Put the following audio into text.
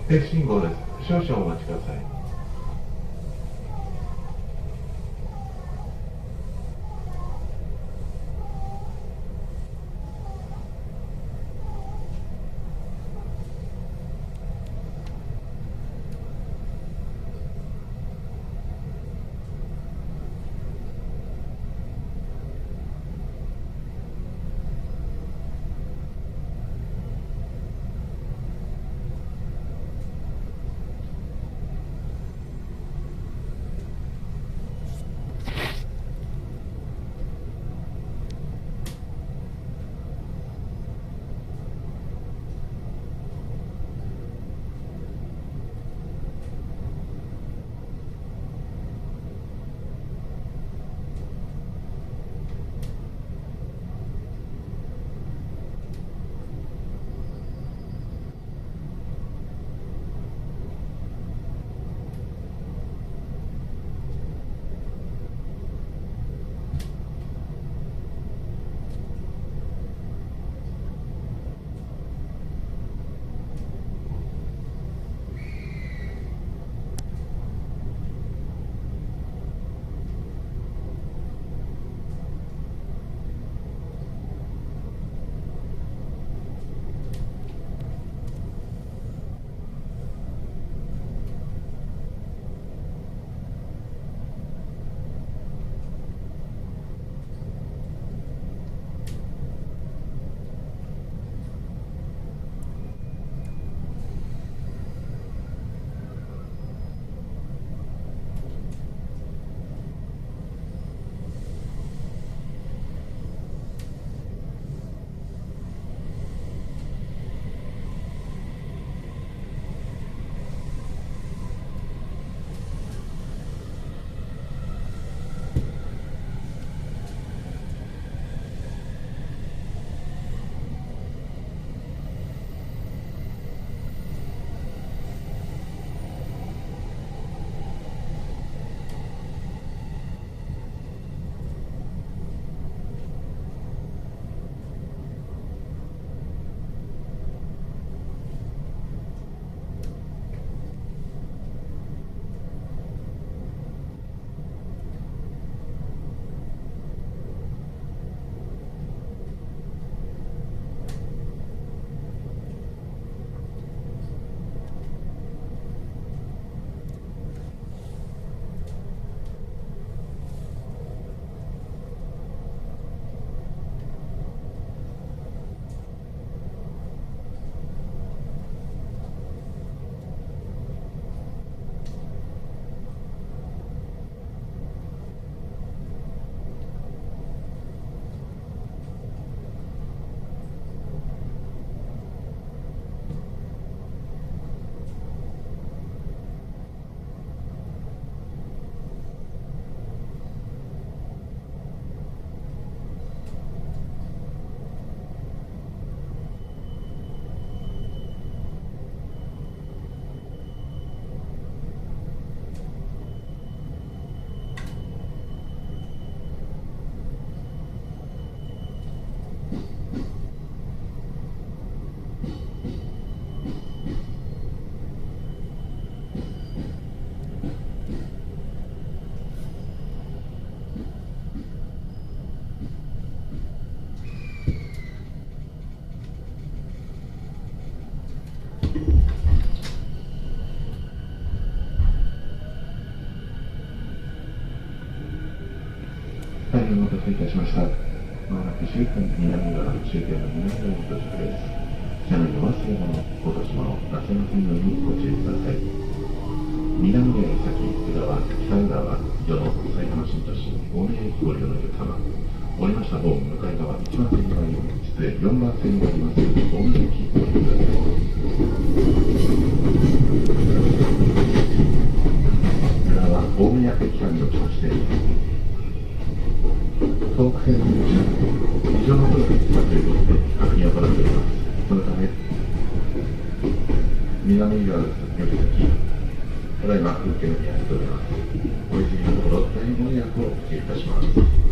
停止信号です。少々お待ちください。大変お待たせいたしました。まもなく終点南側、終点の南側に到着です。車内の忘れ物、落とし物、なさいませんようにご注意ください。南出岬、浦和、北浦和、与野、埼玉新都心、大宮駅ご利用のお客様。降りましたホーム向かい側1番線になります。失礼、4番線になります。大宮駅ご利用ください。浦和大宮駅間におきまして、東北線の異常なことが見つかったということで確認を行っております。そのため、南浦和より先、ただいま運転を見合わせております。お急ぎのところ、大変ご迷惑をおかけいたします。